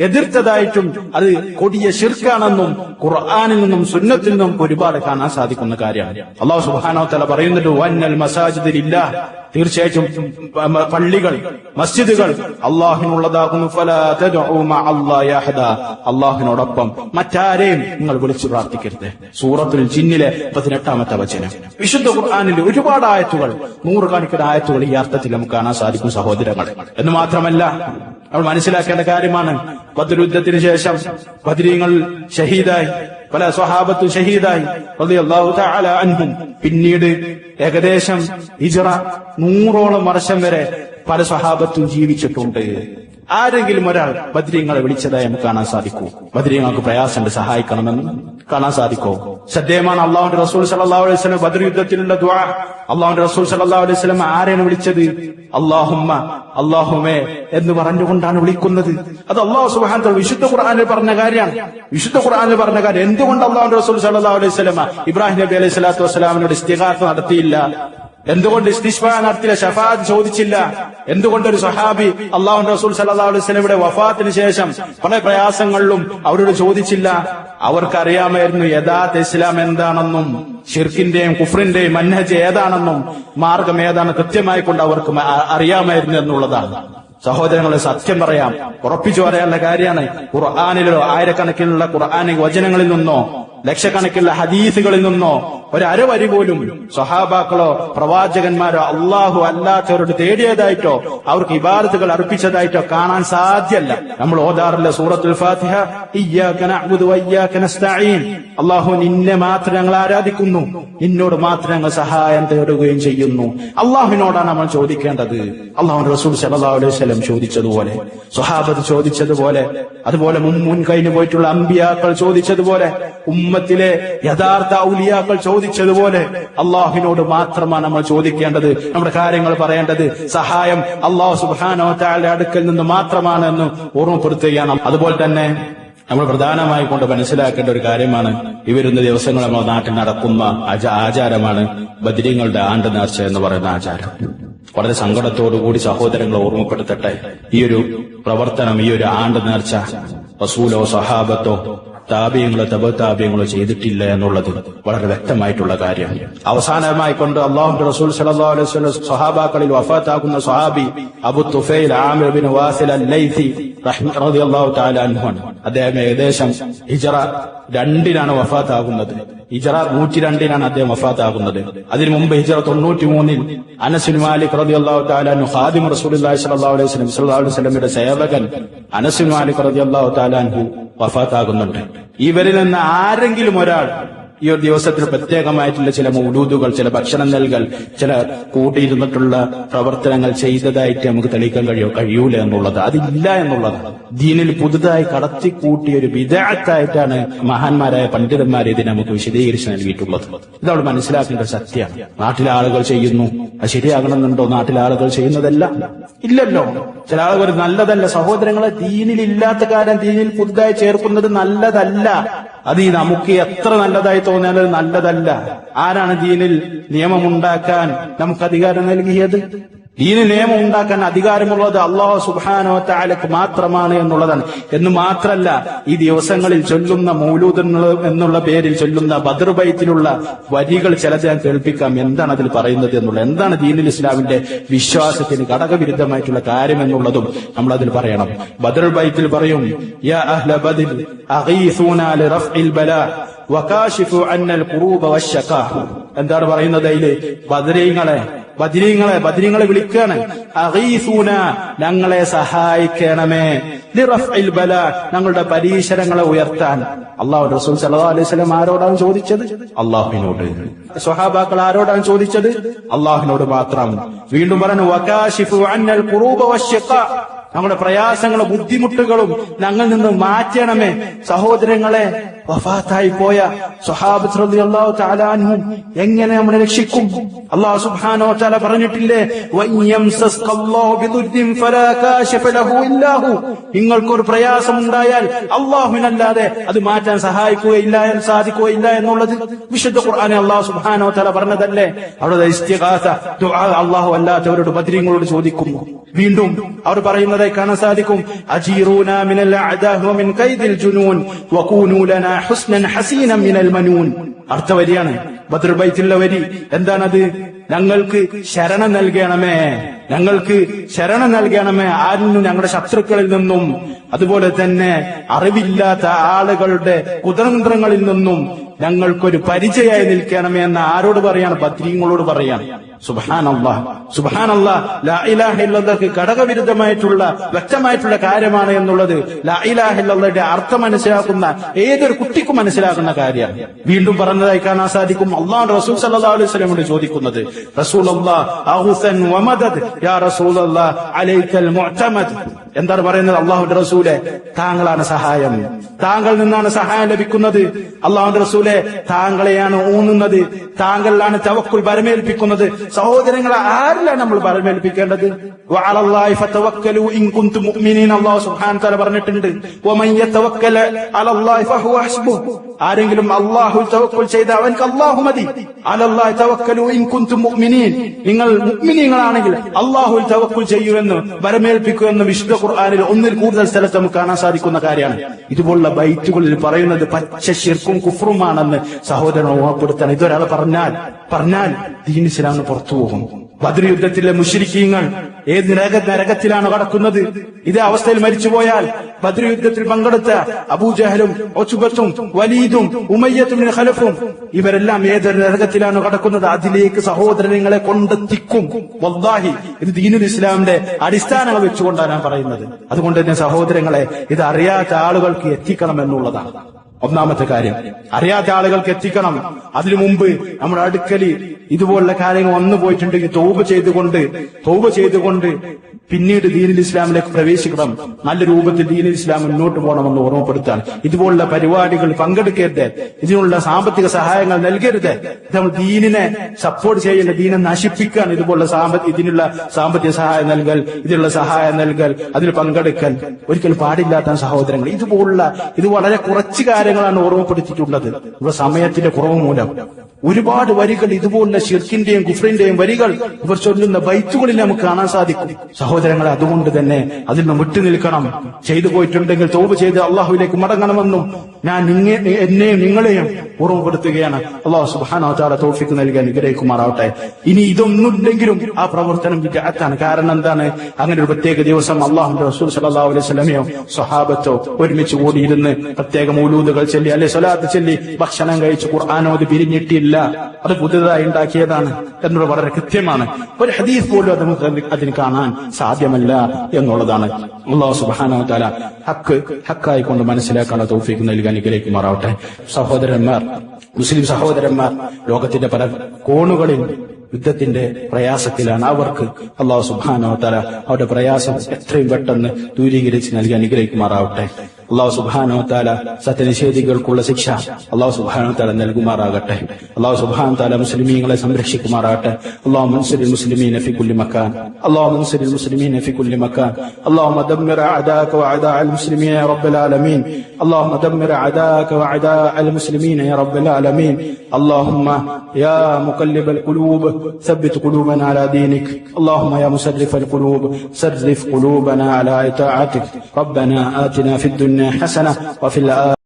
എതിർത്തതായിട്ടും അത് കൊടിയ ശിർക്കാണെന്നും ഖുർആനിൽ നിന്നും സുന്നത്തിൽ നിന്നും ഒരുപാട് കാണാൻ സാധിക്കുന്ന കാര്യമാണ്. അല്ലാഹു സുബ്ഹാനഹു വ തആല പറയുന്നുണ്ട്, വന്നൽ മസാജിദു ലില്ലാഹ്, തീർച്ചയായിട്ടും പള്ളികൾ, മസ്ജിദുകൾ അള്ളാഹുവിനുള്ളതാകുന്നു. ഫലാ തദ്ഉ മഅല്ലാഹി അഹദ, അള്ളാഹുവിനോടൊപ്പം മറ്റാരെയും നിങ്ങൾ വിളിച്ചു പ്രാർത്ഥിക്കരുത്. സൂറത്തുൽ ജിന്നിലെ 18-ാമത്തെ വചനം. വിശുദ്ധ ഖുർആനിൽ ഒരുപാട് ആയത്തുകൾ, നൂറുകണക്കിന് ആയത്തുകൾ ഈ അർത്ഥത്തിൽ നമുക്ക് കാണാൻ സാധിക്കും സഹോദരങ്ങൾ. എന്ന് മാത്രമല്ല, നമ്മൾ മനസ്സിലാക്കേണ്ട കാര്യമാണ്, ബദർ യുദ്ധത്തിന് ശേഷം ബദരീങ്ങൾ ഷഹീദായി, പല സ്വഹാബത്തും ഷഹീദായി റളിയല്ലാഹു തആല അൻഹും. പിന്നീട് ഏകദേശം ഹിജ്റ 100ഓളം വർഷം വരെ പല സ്വഹാബത്തും ജീവിച്ചിട്ടുണ്ട്. ആരെങ്കിലും ഒരാൾ ബദരീങ്ങളെ വിളിച്ചതായി നമുക്ക് കാണാൻ സാധിക്കൂ? ബദരീങ്ങൾക്ക് പ്രയാസമുണ്ട്, സഹായിക്കണമെന്ന് കാണാൻ സാധിക്കോ? ശ്രദ്ധേയമാണ് അള്ളാഹുവിന്റെ റസൂൽ സല്ലല്ലാഹു അലൈഹി വസല്ലം ബദർ യുദ്ധത്തിലുള്ള ദുആ. അള്ളാഹുവിന്റെ റസൂൽ സല്ലല്ലാഹു അലൈഹി വസല്ലം ആരെയാണ് വിളിച്ചത്? അല്ലാഹുമ്മ, അല്ലാഹുമേ എന്ന് പറഞ്ഞുകൊണ്ടാണ് വിളിക്കുന്നത്. അത് അല്ലാഹു സുബ്ഹാനഹു വ തആല വിശുദ്ധ ഖുർആനിൽ പറഞ്ഞ കാര്യമാണ്. വിശുദ്ധ ഖുർആനിൽ പറഞ്ഞ കാര്യം. എന്തുകൊണ്ട് അള്ളാഹുവിന്റെ റസൂൽ സല്ലല്ലാഹു അലൈഹി വസല്ലം ഇബ്രാഹിം നബി അലൈഹി സ്വലാത്തു വസ്സലാമിനോട് ഇസ്തിഗാസ നടത്തിയില്ല? എന്തുകൊണ്ട് ഇസ്തിശ്ഫാ നടത്തില്ല? ശഫാഅത്ത് ചോദിച്ചില്ല? എന്തുകൊണ്ട് ഒരു സ്വഹാബി അല്ലാഹുവിന്റെ റസൂൽ സല്ലല്ലാഹു അലൈഹി വസല്ലമയുടെ വഫാത്തിന് ശേഷം പല പ്രയാസങ്ങളിലും അവരോട് ചോദിച്ചില്ല? അവർക്കറിയാമായിരുന്നു യഥാർത്ഥ ഇസ്ലാം എന്താണെന്നും ഷിർക്കിന്റെയും കുഫ്രിന്റെയും മൻഹജ് ഏതാണെന്നും മാർഗം ഏതാണ് കൃത്യമായി കൊണ്ട് അവർക്ക് അറിയാമായിരുന്നു എന്നുള്ളതാണ്. സഹോദരങ്ങളെ, സത്യം പറയാം, ഉറപ്പിച്ചു പറയാനുള്ള കാര്യമാണ്. ഖുർആനിലോ ആയിരക്കണക്കിനുള്ള ഖുർആനിക വചനങ്ങളിൽ നിന്നോ ലക്ഷക്കണക്കിനുള്ള ഹദീസുകളിൽ നിന്നോ ഒരവരി പോലും സ്വഹാബാക്കളോ പ്രവാചകന്മാരോ അള്ളാഹു അല്ലാത്തവരോട് തേടിയതായിട്ടോ അവർക്ക് ഇബാദത്തുകൾ അർപ്പിച്ചതായിട്ടോ കാണാൻ സാധ്യമല്ല. നമ്മൾ ഓതാറില്ല സൂറത്തുൽ ഫാത്തിഹ, ഇയ്യാക നഅ്ബുദു വഇയ്യാക നസ്തഈൻ, അള്ളാഹു നിന്നെ മാത്രം ഞങ്ങൾ ആരാധിക്കുന്നു, നിന്നോട് മാത്രം ഞങ്ങൾ സഹായം തേടുകയും ചെയ്യുന്നു. അള്ളാഹുവിനോടാണ് നമ്മൾ ചോദിക്കേണ്ടത്. അള്ളാഹുവിന്റെ റസൂൽ സല്ലല്ലാഹു അലൈഹി വസല്ലം ചോദിച്ചതുപോലെ, സ്വഹാബത്ത് ചോദിച്ചതുപോലെ, അതുപോലെ മുൻ കഴിഞ്ഞു പോയിട്ടുള്ള അമ്പിയാക്കൾ ചോദിച്ചതുപോലെ, ഉമ്മത്തിലെ യഥാർത്ഥ ഔലിയാക്കൾ ചോദിച്ചതുപോലെ അള്ളാഹുവിനോട് മാത്രമാണ് നമ്മൾ ചോദിക്കേണ്ടത്. നമ്മുടെ കാര്യങ്ങൾ പറയേണ്ടത് സഹായം അള്ളാഹു സുബ്ഹാനഹു വ തആലയുടെ അടുക്കൽ നിന്ന് മാത്രമാണ് എന്ന് ഓർമ്മപ്പെടുത്തുകയാണ്. അതുപോലെ തന്നെ നമ്മൾ പ്രധാനമായി കൊണ്ട് മനസ്സിലാക്കേണ്ട ഒരു കാര്യമാണ്, ഈ വരുന്ന ദിവസങ്ങൾ നമ്മുടെ നാട്ടിൽ നടക്കുന്ന ആചാരമാണ് ബദരീങ്ങളുടെ ആണ്ട് നേർച്ച എന്ന് പറയുന്ന ആചാരം. വളരെ സങ്കടത്തോടുകൂടി സഹോദരങ്ങളെ ഓർമ്മപ്പെടുത്തട്ടെ, ഈ ഒരു പ്രവർത്തനം, ഈ ഒരു ആണ്ട് നേർച്ച റസൂലോ സഹാബത്തോ താബിയങ്ങളോ തബതാബിയങ്ങളോ ചെയ്തിട്ടില്ല എന്നുള്ളത് വളരെ വ്യക്തമായിട്ടുള്ള കാര്യമാണ്. അവസാനമായി കൊണ്ട് അല്ലാഹുവിന്റെ റസൂൽ സല്ലല്ലാഹു അലൈഹി വസല്ലം സ്വഹാബാക്കളിൽ വഫാത്താകുന്ന സ്വഹാബി അബൂ തുഫൈൽ ആമിർ ബിൻ വാസിൽ അൽ-ലൈസി റളിയല്ലാഹു തആല അൻഹു. അദ്ദേഹം ഏകദേശം ഹിജ്റ 2 വഫാത്താകുന്നത്. ഹിജ്റ 102 അദ്ദേഹം വഫാത്താകുന്നത്. അതിനു മുമ്പ് ഹിജ്റ 93 അനസ് ബിൻ മാലിക് റളിയല്ലാഹു തആല അൻഹു ഖാദിം റസൂലുള്ളാഹി സ്വല്ലല്ലാഹു അലൈഹി വസല്ലമയുടെ സേവകൻ അനസ് ബിൻ മാലിക് റളിയല്ലാഹു തആല അൻഹു വഫാത്താകുന്നുണ്ട്. ഇവരിൽ നിന്ന് ആരെങ്കിലും ഒരാൾ ഈ ഒരു ദിവസത്തിൽ പ്രത്യേകമായിട്ടുള്ള ചില മൗലൂദുകൾ, ചില ഭക്ഷണം നൽകൽ, ചില കൂട്ടിയിരുന്നിട്ടുള്ള പ്രവർത്തനങ്ങൾ ചെയ്തതായിട്ട് നമുക്ക് തെളിയിക്കാൻ കഴിയൂല എന്നുള്ളത്, അതില്ല എന്നുള്ളതാണ്. ദീനിൽ പുതുതായി കടത്തിക്കൂട്ടിയ ഒരു ബിദ്അത്തായിട്ടാണ് മഹാന്മാരായ പണ്ഡിതന്മാർ ഇതിനെ നമുക്ക് വിശദീകരിച്ച് നൽകിയിട്ടുള്ളത്. ഇതവിടെ മനസ്സിലാക്കേണ്ട സത്യമാണ്. നാട്ടിലെ ആളുകൾ ചെയ്യുന്നു, അത് ശരിയാകണമെന്നുണ്ടോ? നാട്ടിലെ ആളുകൾ ചെയ്യുന്നതല്ല, ഇല്ലല്ലോ. ചില ആളുകൾ നല്ലതല്ല. സഹോദരങ്ങളെ, ദീനിലില്ലാത്ത കാര്യം ദീനിൽ പുതുതായി ചേർക്കുന്നത് നല്ലതല്ല. അത് നമുക്ക് എത്ര നല്ലതായി തോന്നിയാലും നല്ലതല്ല. ആരാണ് ദീനിൽ നിയമമുണ്ടാക്കാൻ നമുക്ക് അധികാരം നൽകിയത്? ദീനിൽ നിയമം ഉണ്ടാക്കാൻ അധികാരമുള്ളത് അല്ലാഹു സുബ്ഹാനഹു വ തആലക്ക് മാത്രമാണ് എന്നുള്ളതാണ്. എന്ന് മാത്രല്ല, ഈ ദിവസങ്ങളിൽ ചൊല്ലുന്ന മൗലൂദ് എന്നുള്ള പേരിൽ ചൊല്ലുന്ന ബദർ ബൈത്തിലുള്ള വരികൾ ചിലത് ഞാൻ കേൾപ്പിക്കാം. എന്താണ് അതിൽ പറയുന്നത് എന്നുള്ളത്, എന്താണ് ദീനുൽ ഇസ്ലാമിന്റെ വിശ്വാസത്തിന് ഘടകവിരുദ്ധമായിട്ടുള്ള കാര്യം എന്നുള്ളതും നമ്മൾ അതിൽ പറയണം. ബദർ ബൈത്തിൽ പറയും, യാ അഹ്ല ബദർ അഗീസൂനാ ലിറഫ്ഇൽ ബലാ വകാശിഫു അന്നൽ ഖുറൂബ വശഖാ. എന്താണ് പറയുന്നത് അതില്? ബദരീങ്ങളെ വിളിക്കാണ്. അഗീസൂന, ഞങ്ങളെ സഹായിക്കണമേ, ലിറഫ്ഇൽ ബലാ, ഞങ്ങളുടെ പരീക്ഷണങ്ങളെ ഉയർത്താൻ. അല്ലാഹു റസൂൽ സല്ലല്ലാഹു അലൈഹി വസല്ലം ആരോടാണ് ചോദിച്ചത്? അല്ലാഹുവിനോട്. സ്വഹാബാക്കൾ ആരോടാണ് ചോദിച്ചത്? അല്ലാഹുവിനോട് മാത്രം. വീണ്ടും പറഞ്ഞു, വകാശിഫു അന്നൽ ഖുറൂബ വശഖാ, നമ്മുടെ പ്രയാസങ്ങളും ബുദ്ധിമുട്ടുകളും ഞങ്ങൾ നിന്ന് മാറ്റണമേ. സഹോദരങ്ങളെ, വഫാത്തായി പോയ സ്വഹാബത്ത് റളിയല്ലാഹു തആല അൻഹും എങ്ങനെ നമ്മളെ രക്ഷിക്കും? അല്ലാഹു സുബ്ഹാനഹു വ തആല പറഞ്ഞിട്ടില്ലേ, വയംസസ്കല്ലാഹു ബിദുർരിൻ ഫലാ കാശിഫ ലഹു ഇല്ലാഹു. നിങ്ങൾക്കൊരു പ്രയാസം ഉണ്ടായാൽ അല്ലാഹുവിനല്ലാതെ അത് മാറ്റാൻ സഹായിക്കുകയില്ല, സാധിക്കുകയില്ല എന്നുള്ളത് വിശുദ്ധ ഖുർആനിൽ അല്ലാഹു സുബ്ഹാനഹു വ തആല പറഞ്ഞതല്ലേ. അവിടെ ഇസ്തിഗാസ ദുആ അല്ലാഹു അല്ലാത്തവരോട് ബദരീങ്ങളോട് ചോദിക്കുന്നു. വീണ്ടും അവർ പറയുന്നതായി കാണാൻ സാധിക്കും, അജീറൂനാ മിനൽ അഅദാഹി വമിൻ കൈദിൽ ജുനൂൻ വകൂനൂ ലനാ ഹുസ്നൻ ഹസീനൻ മിനൽ മനൂൻ. അർത്ഥവരിയാണ് ബദ്ർ ബൈത്തുള്ള വരി. എന്താണത്? ഞങ്ങൾക്ക് ശരണം നൽകണമേ, ഞങ്ങൾക്ക് ശരണം നൽകണമേ. ആരിൽ നിന്നും? ഞങ്ങളുടെ ശത്രുക്കളിൽ നിന്നും, അതുപോലെ തന്നെ അറിവില്ലാത്ത ആളുകളുടെ കുതന്ത്രങ്ങളിൽ നിന്നും ഞങ്ങൾക്കൊരു പരിചയമായി നിൽക്കണമേ എന്ന് ആരോട് പറയാണ്? ബദ്രീങ്ങളോട് പറയാണ്. സുബ്ഹാനല്ലാഹ്, സുബ്ഹാനല്ലാഹ്. ലാ ഇലാഹ ഇല്ലല്ലാഹ് ഘടകവിരുദ്ധമായിട്ടുള്ള വ്യക്തമായിട്ടുള്ള കാര്യമാണ് എന്നുള്ളത് ലാ ഇലാഹ ഇല്ലല്ലാഹയുടെ അർത്ഥം മനസ്സിലാക്കുന്ന ഏതൊരു കുട്ടിക്കും മനസ്സിലാക്കുന്ന കാര്യമാണ്. വീണ്ടും പറഞ്ഞതായി കാണാൻ സാധിക്കും, അല്ലാഹുവിന്റെ റസൂൽ സല്ലല്ലാഹു അലൈഹി വസല്ലമയോട് ചോദിക്കുന്നത്, റസൂലല്ലാഹ് അഗ്സൻ വമദദ് യാ റസൂലല്ലാഹ് അലൈക്കൽ മുഅ്തമദ്. എന്താണ് പറയുന്നത്? അല്ലാഹുവിന്റെ റസൂലെ, താങ്കളാണ് സഹായം, താങ്കൾ നിന്നാണ് സഹായം ലഭിക്കുന്നത്. അല്ലാഹുവിന്റെ റസൂലെ, താങ്കളെയാണ് ഊന്നുന്നത്, താങ്കളിലാണ് തവക്കുൽ ബരമേൽപ്പിക്കുന്നത്. സഹോദരങ്ങളെ, ആരിലാണ് നമ്മൾ ബരമേൽപ്പിക്കേണ്ടത്? വഅലല്ലാഹി ഫതവക്കലു ഇൻ കുൻതും മുഅ്മിനീൻ. അല്ലാഹു സുബ്ഹാനഹു വ തആല പറഞ്ഞിട്ടുണ്ട്, വമൻ യതവക്കല അലല്ലാഹി ഫഹുവ ഹസ്ബുഹു. ആരെങ്കിലും അല്ലാഹുവിൽ തവക്കുൽ ചെയ്ത അവൻക്ക് അല്ലാഹു മതി. അലല്ലാഹി തവക്കലു ഇൻ കുൻതും മുഅ്മിനീൻ. നിങ്ങൾ മുഅ്മിനീങ്ങളാണെങ്കിൽ അല്ലാഹുവിൽ തവക്കുൽ ചെയ്യുമെന്ന് ബരമേൽപ്പിക്കുമെന്ന് വിശുദ്ധ ഖുർആനിൽ ഒന്നിൽ കൂടുതൽ സ്ഥലത്ത് നമുക്ക് കാണാൻ സാധിക്കുന്ന കാര്യമാണ്. ഇതുപോലുള്ള ബൈറ്റുകളിൽ പറയുന്നത് പച്ച ശിർക്കും കുഫ്റുമാണെന്ന് സഹോദരൻ ഓർമ്മപ്പെടുത്താണ്. ഇതൊരാൾ പറഞ്ഞാൽ ദീൻ ഇസ്ലാമിന് പുറത്തു പോകും. ബദ്ർ യുദ്ധത്തിലെ മുശ്രിക്കീങ്ങൾ ഏത് നരകത്തിലാണ് കടക്കുന്നത്? ഇതേ അവസ്ഥയിൽ മരിച്ചുപോയാൽ ബദ്ർ യുദ്ധത്തിൽ പങ്കെടുത്ത അബൂജഹലും ഉത്ബത്തും വലീദും ഉമയ്യത്തും ബിൻ ഖലഫും ഇവരെല്ലാം ഏതൊരു നരകത്തിലാണ് കടക്കുന്നത്? അതിലേക്ക് സഹോദരങ്ങളെ കൊണ്ടെത്തിക്കും. വല്ലാഹി, ഇത് ദീനുൽ ഇസ്ലാമിന്റെ അടിസ്ഥാനങ്ങൾ വെച്ചുകൊണ്ടാണ് ഞാൻ പറയുന്നത്. അതുകൊണ്ട് തന്നെ സഹോദരങ്ങളെ, ഇത് അറിയാത്ത ആളുകൾക്ക് എത്തിക്കണം എന്നുള്ളതാണ് ഒന്നാമത്തെ കാര്യം. അറിയാത്ത ആളുകൾക്ക് എത്തിക്കണം. അതിനു മുമ്പ് നമ്മുടെ അടുക്കല് ഇതുപോലുള്ള കാര്യങ്ങൾ വന്നു പോയിട്ടുണ്ടെങ്കിൽ തൗബ ചെയ്തുകൊണ്ട് പിന്നീട് ദീനുൽ ഇസ്ലാമിലേക്ക് പ്രവേശിക്കണം. നല്ല രൂപത്തിൽ ദീനുൽ ഇസ്ലാം മുന്നോട്ട് പോകണമെന്ന് ഓർമ്മപ്പെടുത്താണ്. ഇതുപോലുള്ള പരിപാടികൾ പങ്കെടുക്കരുത്, ഇതിനുള്ള സാമ്പത്തിക സഹായങ്ങൾ നൽകരുത്. നമ്മൾ ദീനിനെ സപ്പോർട്ട് ചെയ്യേണ്ട, ദീനെ നശിപ്പിക്കാൻ ഇതിനുള്ള സാമ്പത്തിക സഹായം നൽകൽ, ഇതിനുള്ള സഹായം നൽകൽ, അതിൽ പങ്കെടുക്കൽ ഒരിക്കലും പാടില്ലാത്ത സഹോദരങ്ങൾ. ഇത് വളരെ കുറച്ച് കാര്യങ്ങളാണ് ഓർമ്മപ്പെടുത്തിയിട്ടുള്ളത്. ഇവിടെ സമയത്തിന്റെ കുറവ് മൂലം ഒരുപാട് വരികൾ, ഇതുപോലുള്ള ശിർക്കിന്റെയും കുഫ്രിന്റെയും വരികൾ ഇവർ ചൊല്ലുന്ന ബൈത്തുകളിൽ നമുക്ക് കാണാൻ സാധിക്കും. സഹോദരങ്ങളെ, അതുകൊണ്ട് തന്നെ അതിൽ നിന്ന് വിട്ടു നിൽക്കണം. ചെയ്തു പോയിട്ടുണ്ടെങ്കിൽ തൗബ ചെയ്ത് അള്ളാഹുവിലേക്ക് മടങ്ങണമെന്നും ഞാൻ എന്നെയും നിങ്ങളെയും ഓർമ്മപ്പെടുത്തുകയാണ്. അള്ളാഹു സുബ്ഹാനഹു വ തആല തൗഫീഖ് നൽകാൻ അനുഗ്രഹിക്കുമാറാവട്ടെ. ഇനി ഇതൊന്നുമില്ലെങ്കിലും ആ പ്രവർത്തനം വിദ്അത്താണ്. കാരണം എന്താണ്? അങ്ങനെ ഒരു പ്രത്യേക ദിവസം അള്ളാഹുവിന്റെ റസൂൽ സല്ലല്ലാഹു അലൈഹി വസല്ലമയോ സ്വഹാബത്തോ ഒരുമിച്ച് കൂടിയിരുന്ന് പ്രത്യേക മൗലൂദുകൾ ചൊല്ലി അല്ലെ സ്വലാത്ത് ചൊല്ലി ഭക്ഷണം കഴിച്ച് ഖുർആനോദി പിരിഞ്ഞിട്ടില്ല. അത് പുതുതായി ഉണ്ടാക്കിയതാണ് എന്നത് വളരെ കൃത്യമാണ്. ഒരു ഹദീസ് പോലും അത് നമുക്ക് അതിന് കാണാൻ സാധ്യമല്ല എന്നുള്ളതാണ്. അല്ലാഹു സുബ്ഹാനഹു വ തആല ഹക്കായി കൊണ്ട് മനസ്സിലാക്കാനുള്ള തൗഫീഖ് നൽകാൻ അനുഗ്രഹിക്കുമാറാവട്ടെ. മുസ്ലിം സഹോദരന്മാർ ലോകത്തിന്റെ പല കോണുകളിൽ യുദ്ധത്തിന്റെ പ്രയാസത്തിലാണ്. അവർക്ക് അല്ലാഹു സുബ്ഹാനഹു വ തആല അവരുടെ പ്രയാസം എത്രയും പെട്ടെന്ന് ദൂരീകരിച്ച് നൽകി അനുഗ്രഹിക്കുമാറാവട്ടെ. അല്ലാഹു സുബ്ഹാനഹു വ തആല സത്യനിഷേധികൾക്കുള്ള ശിക്ഷ അല്ലാഹു സുബ്ഹാനഹു വ തആല നൽകുമാറാകട്ടെ. അല്ലാഹു സുബ്ഹാനഹു വ തആല മുസ്ലിമീങ്ങളെ സംരക്ഷിക്കുമാറാകട്ടെ. അല്ലാഹുമ്മ അൻസിറിൽ മുസ്ലിമീന ഫി കുല്ലി മക്കാൻ. അല്ലാഹുമ്മ അൻസിറിൽ മുസ്ലിമീന ഫി കുല്ലി മക്കാൻ. അല്ലാഹുമ്മ ദമ്മിർ അഅദാക വഅദാഅൽ മുസ്ലിമീന യാ റബ്ബൽ ആലമീൻ. അല്ലാഹുമ്മ ദമ്മിർ അഅദാക വഅദാഅൽ മുസ്ലിമീന യാ റബ്ബൽ ആലമീൻ. അല്ലാഹുമ്മ യാ മുഖല്ലിബൽ ഖുലൂബ് ثبت قلوبنا على دينك. اللهم يا مسرف القلوب صرف قلوبنا على طاعتك. ربنا آتنا في الدنيا حسنة وفي الآخرة